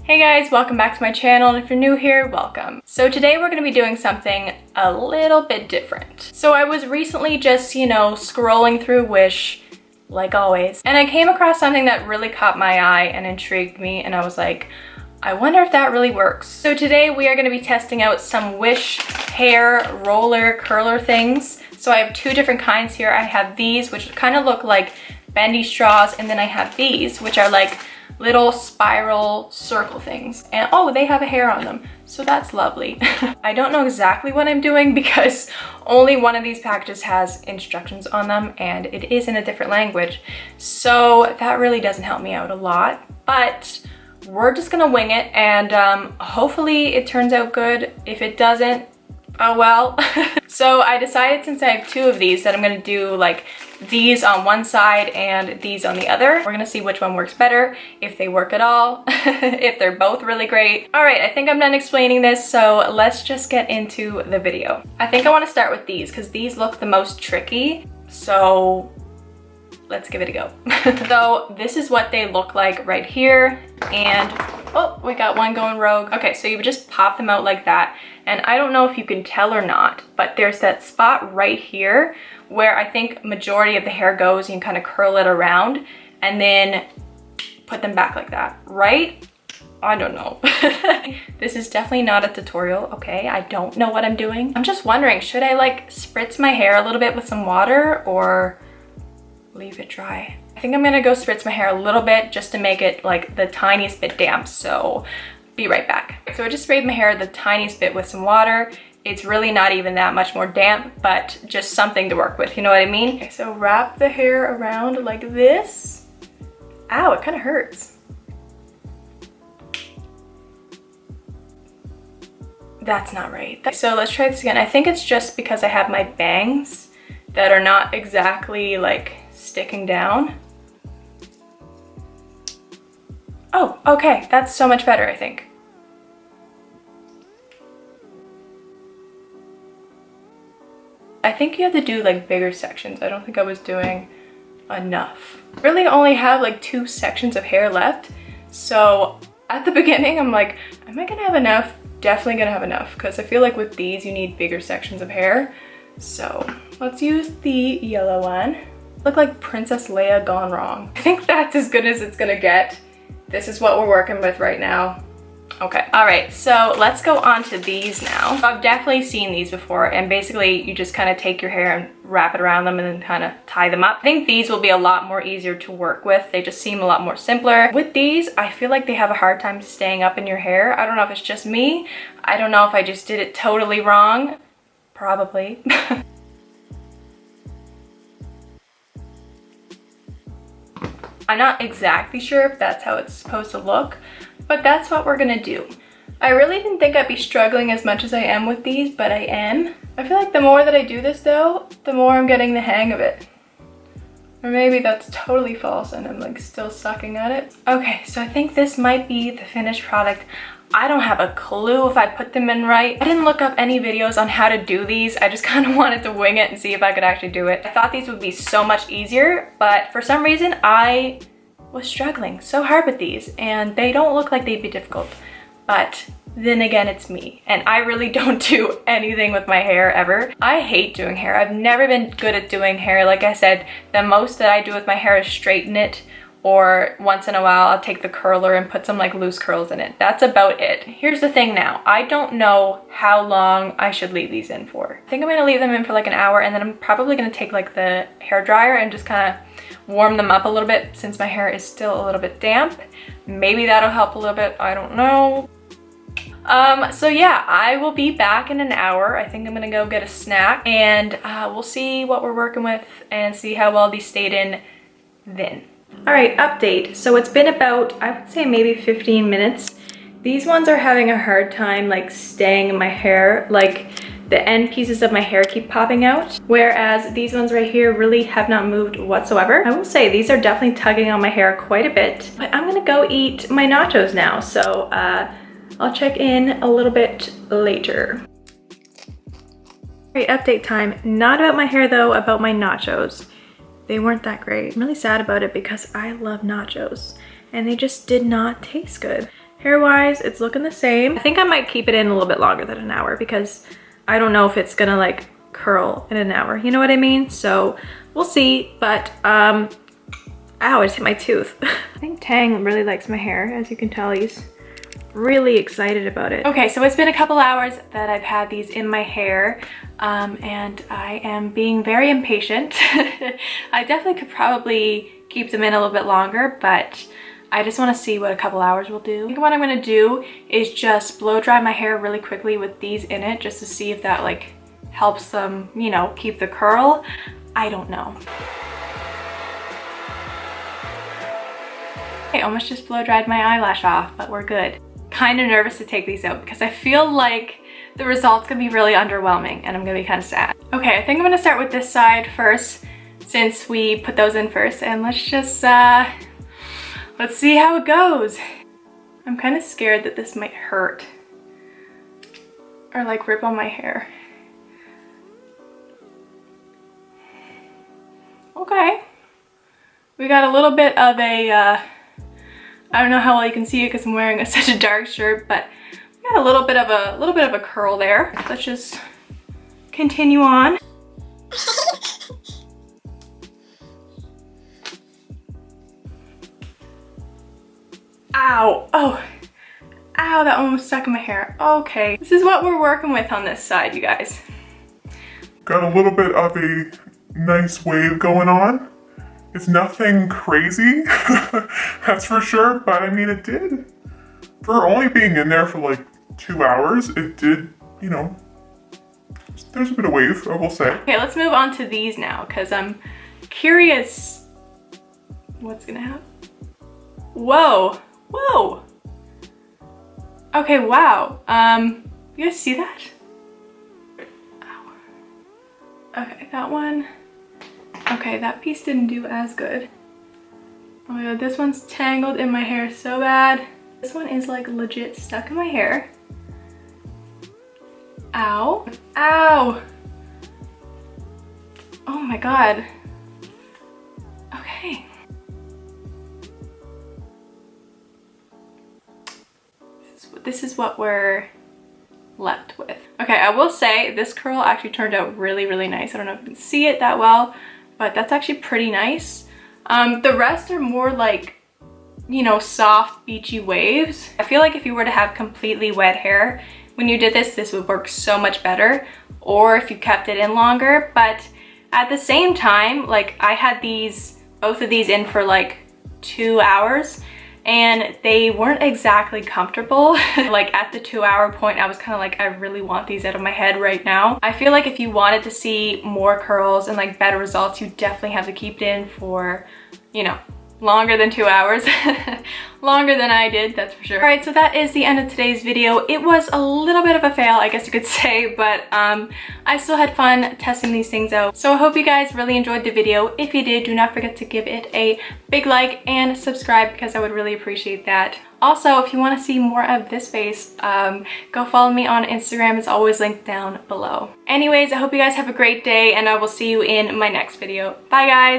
Hey guys, welcome back to my channel, and if you're new here, welcome. So today we're going to be doing something a little bit different. So I was recently just, scrolling through Wish, like always, and I came across something that really caught my eye and intrigued me, and I was like, I wonder if that really works. So today we are going to be testing out some Wish hair roller curler things. So I have two different kinds here. I have these, which kind of look like bendy straws, and then I have these, which are like little spiral circle things, and oh, they have a hair on them, so that's lovely. I don't know exactly what I'm doing because only one of these packages has instructions on them and it is in a different language, so that really doesn't help me out a lot, but we're just gonna wing it, and hopefully it turns out good. If it doesn't, oh well. So I decided, since I have two of these, that I'm gonna do like these on one side and these on the other. We're gonna see which one works better, if they work at all, if they're both really great. All right, I think I'm done explaining this, so let's just get into the video. I think I wanna start with these because these look the most tricky, so let's give it a go. So this is what they look like right here, and oh, we got one going rogue. Okay, so you would just pop them out like that, and I don't know if you can tell or not, but there's that spot right here where I think majority of the hair goes. You can kind of curl it around and then put them back like that, right? I don't know. This is definitely not a tutorial, okay? I don't know what I'm doing. I'm just wondering, should I like spritz my hair a little bit with some water or leave it dry? I think I'm gonna go spritz my hair a little bit just to make it like the tiniest bit damp, so be right back. So I just sprayed my hair the tiniest bit with some water. It's really not even that much more damp, but just something to work with, you know what I mean? Okay, so wrap the hair around like this. Ow, it kind of hurts. That's not right. So let's try this again. I think it's just because I have my bangs that are not exactly like sticking down. Oh, okay, that's so much better, I think. I think you have to do like bigger sections. I don't think I was doing enough. Really only have like 2 sections of hair left. So at the beginning, I'm like, am I gonna have enough? Definitely gonna have enough, because I feel like with these, you need bigger sections of hair. So let's use the yellow one. Look like Princess Leia gone wrong. I think that's as good as it's gonna get. This is what we're working with right now. Okay, all right, so let's go on to these now. I've definitely seen these before, and basically you just kind of take your hair and wrap it around them and then kind of tie them up. I think these will be a lot more easier to work with. They just seem a lot more simpler. With these, I feel like they have a hard time staying up in your hair. I don't know if it's just me. I don't know if I just did it totally wrong. Probably. I'm not exactly sure if that's how it's supposed to look, but that's what we're gonna do. I really didn't think I'd be struggling as much as I am with these, but I am. I feel like the more that I do this though, the more I'm getting the hang of it. Or maybe that's totally false and I'm like still sucking at it. Okay, so I think this might be the finished product. I don't have a clue if I put them in right. I didn't look up any videos on how to do these. I just kind of wanted to wing it and see if I could actually do it. I thought these would be so much easier, but for some reason I was struggling so hard with these, and they don't look like they'd be difficult. But then again, it's me, and I really don't do anything with my hair ever. I hate doing hair. I've never been good at doing hair. Like I said, the most that I do with my hair is straighten it, or once in a while I'll take the curler and put some like loose curls in it. That's about it. Here's the thing now, I don't know how long I should leave these in for. I think I'm gonna leave them in for like an hour, and then I'm probably gonna take like the hair dryer and just kind of warm them up a little bit since my hair is still a little bit damp. Maybe that'll help a little bit, I don't know. So yeah, I will be back in an hour. I think I'm gonna go get a snack, and we'll see what we're working with and see how well these stayed in then. All right, update. So it's been about, I would say maybe 15 minutes. These ones are having a hard time like staying in my hair. Like the end pieces of my hair keep popping out, whereas these ones right here really have not moved whatsoever. I will say these are definitely tugging on my hair quite a bit, but I'm gonna go eat my nachos now. So I'll check in a little bit later. All right, update time. Not about my hair though, about my nachos. They weren't that great. I'm really sad about it because I love nachos and they just did not taste good. Hair-wise, it's looking the same. I think I might keep it in a little bit longer than an hour because I don't know if it's gonna like curl in an hour. You know what I mean? So we'll see, but ow, I just hit my tooth. I think Tang really likes my hair. As you can tell, he's really excited about it. Okay, so it's been a couple hours that I've had these in my hair, and I am being very impatient. I definitely could probably keep them in a little bit longer, but I just want to see what a couple hours will do. I think what I'm going to do is just blow dry my hair really quickly with these in it, just to see if that like helps them, you know, keep the curl. I don't know. I almost just blow dried my eyelash off, but we're good. Kind of nervous to take these out because I feel like the result's gonna be really underwhelming and I'm gonna be kind of sad. Okay, I think I'm gonna start with this side first since we put those in first, and let's just let's see how it goes. I'm kind of scared that this might hurt or like rip on my hair. Okay, we got a little bit of a I don't know how well you can see it because I'm wearing such a dark shirt, but we got a little bit of a curl there. Let's just continue on. Ow! Oh, ow! That almost stuck in my hair. Okay, this is what we're working with on this side, you guys. Got a little bit of a nice wave going on. It's nothing crazy, that's for sure, but I mean, it did. For only being in there for like 2 hours, it did, you know, there's a bit of wave, I will say. Okay, let's move on to these now, because I'm curious what's gonna happen. Whoa, whoa. Okay, wow. You guys see that? Ow. Okay, that one. Okay, that piece didn't do as good. Oh my god, this one's tangled in my hair so bad. This one is like legit stuck in my hair. Ow. Ow. Oh my god. Okay. This is what we're left with. Okay, I will say this curl actually turned out really, really nice. I don't know if you can see it that well, but that's actually pretty nice. The rest are more like, you know, soft beachy waves. I feel like if you were to have completely wet hair, when you did this would work so much better, or if you kept it in longer. But at the same time, like I had both of these in for like 2 hours and they weren't exactly comfortable. Like at the 2-hour point, I was kind of like, I really want these out of my head right now. I feel like if you wanted to see more curls and like better results, you definitely have to keep it in for, you know, longer than 2 hours. Longer than I did, that's for sure. All right, so that is the end of today's video. It was a little bit of a fail, I guess you could say, but I still had fun testing these things out. So I hope you guys really enjoyed the video. If you did, do not forget to give it a big like and subscribe because I would really appreciate that. Also, if you want to see more of this face, go follow me on Instagram. It's always linked down below. Anyways, I hope you guys have a great day and I will see you in my next video. Bye guys!